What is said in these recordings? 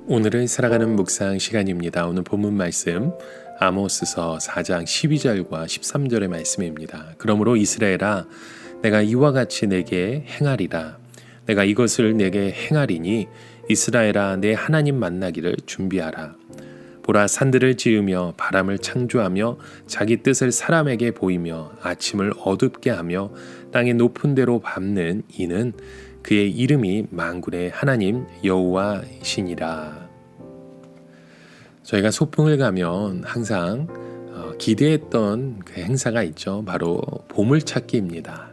오늘을 살아가는 묵상 시간입니다. 오늘 본문 말씀 아모스서 4장 12절과 13절의 말씀입니다. 그러므로 이스라엘아 내가 이와 같이 내게 행하리라. 내가 이것을 내게 행하리니 이스라엘아 내 하나님 만나기를 준비하라. 보라 산들을 지으며 바람을 창조하며 자기 뜻을 사람에게 보이며 아침을 어둡게 하며 땅의 높은 데로 밟는 이는 그의 이름이 만군의 하나님 여호와이시니라. 저희가 소풍을 가면 항상 기대했던 그 행사가 있죠. 바로 보물찾기입니다.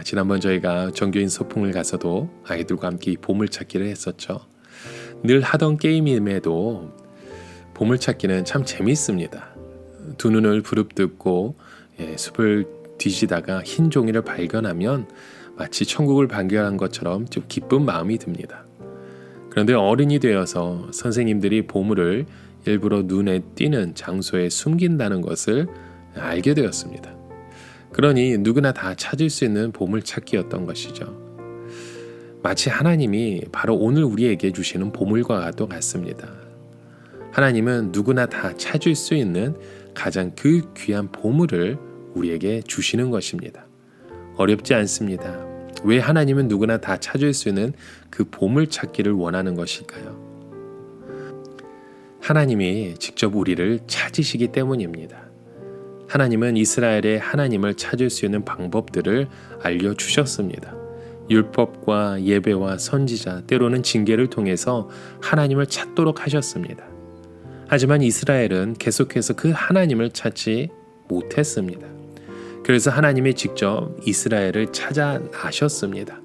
지난번 저희가 종교인 소풍을 가서도 아이들과 함께 보물찾기를 했었죠. 늘 하던 게임임에도 보물찾기는 참 재미있습니다. 두 눈을 부릅뜨고 숲을 뒤지다가 흰 종이를 발견하면 마치 천국을 발견한 것처럼 좀 기쁜 마음이 듭니다. 그런데 어른이 되어서 선생님들이 보물을 일부러 눈에 띄는 장소에 숨긴다는 것을 알게 되었습니다. 그러니 누구나 다 찾을 수 있는 보물찾기였던 것이죠. 마치 하나님이 바로 오늘 우리에게 주시는 보물과도 같습니다. 하나님은 누구나 다 찾을 수 있는 가장 그 귀한 보물을 우리에게 주시는 것입니다. 어렵지 않습니다. 왜 하나님은 누구나 다 찾을 수 있는 그 보물 찾기를 원하는 것일까요? 하나님이 직접 우리를 찾으시기 때문입니다. 하나님은 이스라엘의 하나님을 찾을 수 있는 방법들을 알려주셨습니다. 율법과 예배와 선지자, 때로는 징계를 통해서 하나님을 찾도록 하셨습니다. 하지만 이스라엘은 계속해서 그 하나님을 찾지 못했습니다. 그래서 하나님이 직접 이스라엘을 찾아 나셨습니다.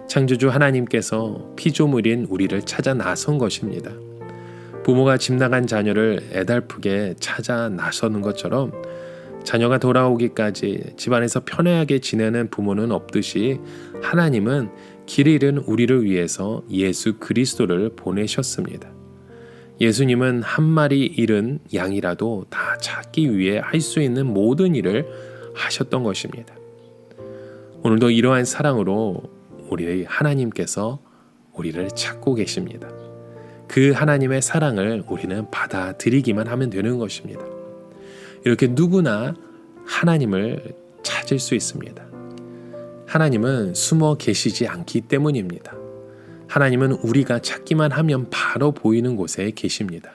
창조주 하나님께서 피조물인 우리를 찾아 나선 것입니다. 부모가 집 나간 자녀를 애달프게 찾아 나서는 것처럼 자녀가 돌아오기까지 집안에서 편애하게 지내는 부모는 없듯이 하나님은 길 잃은 우리를 위해서 예수 그리스도를 보내셨습니다. 예수님은 한 마리 잃은 양이라도 다 찾기 위해 할 수 있는 모든 일을 하셨던 것입니다. 오늘도 이러한 사랑으로 우리 하나님께서 우리를 찾고 계십니다. 그 하나님의 사랑을 우리는 받아들이기만 하면 되는 것입니다. 이렇게 누구나 하나님을 찾을 수 있습니다. 하나님은 숨어 계시지 않기 때문입니다. 하나님은 우리가 찾기만 하면 바로 보이는 곳에 계십니다.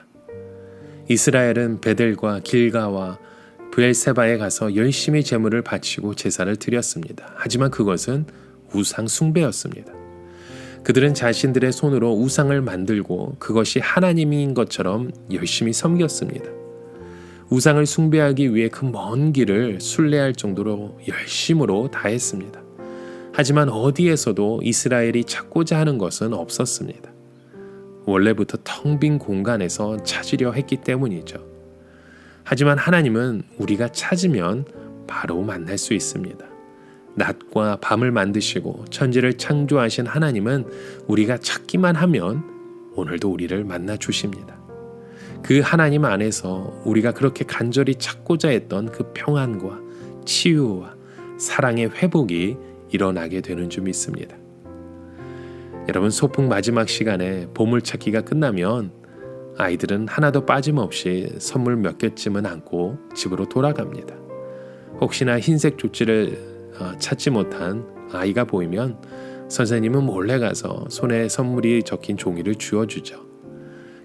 이스라엘은 베델과 길가와 브엘세바에 가서 열심히 제물을 바치고 제사를 드렸습니다. 하지만 그것은 우상 숭배였습니다. 그들은 자신들의 손으로 우상을 만들고 그것이 하나님인 것처럼 열심히 섬겼습니다. 우상을 숭배하기 위해 그 먼 길을 순례할 정도로 열심으로 다했습니다. 하지만 어디에서도 이스라엘이 찾고자 하는 것은 없었습니다. 원래부터 텅 빈 공간에서 찾으려 했기 때문이죠. 하지만 하나님은 우리가 찾으면 바로 만날 수 있습니다. 낮과 밤을 만드시고 천지를 창조하신 하나님은 우리가 찾기만 하면 오늘도 우리를 만나 주십니다. 그 하나님 안에서 우리가 그렇게 간절히 찾고자 했던 그 평안과 치유와 사랑의 회복이 일어나게 되는 줄 믿습니다. 여러분, 소풍 마지막 시간에 보물찾기가 끝나면 아이들은 하나도 빠짐없이 선물 몇 개쯤은 안고 집으로 돌아갑니다. 혹시나 흰색 조끼를 찾지 못한 아이가 보이면 선생님은 몰래 가서 손에 선물이 적힌 종이를 쥐어주죠.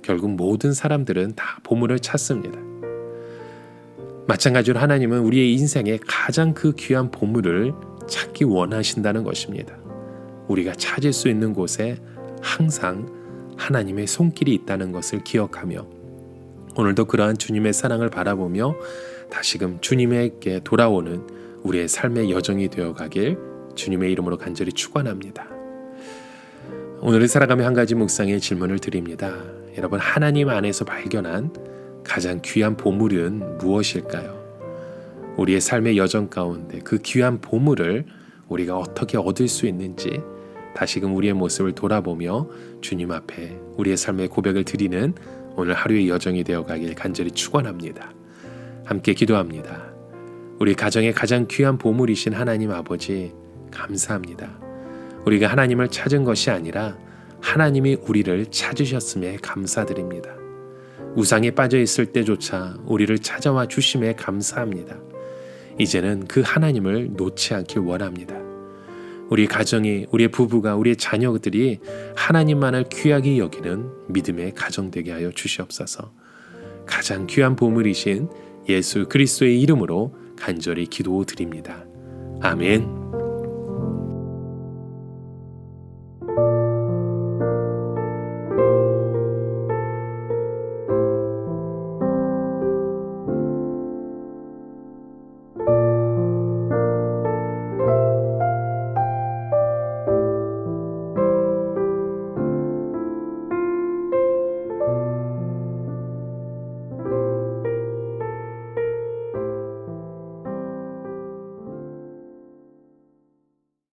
결국 모든 사람들은 다 보물을 찾습니다. 마찬가지로 하나님은 우리의 인생에 가장 그 귀한 보물을 찾기 원하신다는 것입니다. 우리가 찾을 수 있는 곳에 항상 하나님의 손길이 있다는 것을 기억하며 오늘도 그러한 주님의 사랑을 바라보며 다시금 주님에게 돌아오는 우리의 삶의 여정이 되어가길 주님의 이름으로 간절히 축원합니다. 오늘을 살아가며 한 가지 묵상의 질문을 드립니다. 여러분, 하나님 안에서 발견한 가장 귀한 보물은 무엇일까요? 우리의 삶의 여정 가운데 그 귀한 보물을 우리가 어떻게 얻을 수 있는지 다시금 우리의 모습을 돌아보며 주님 앞에 우리의 삶의 고백을 드리는 오늘 하루의 여정이 되어가길 간절히 축원합니다. 함께 기도합니다. 우리 가정의 가장 귀한 보물이신 하나님 아버지, 감사합니다. 우리가 하나님을 찾은 것이 아니라 하나님이 우리를 찾으셨음에 감사드립니다. 우상에 빠져 있을 때조차 우리를 찾아와 주심에 감사합니다. 이제는 그 하나님을 놓지 않길 원합니다. 우리 가정이, 우리의 부부가, 우리의 자녀들이 하나님만을 귀하게 여기는 믿음의 가정 되게 하여 주시옵소서. 가장 귀한 보물이신 예수 그리스도의 이름으로 간절히 기도드립니다. 아멘.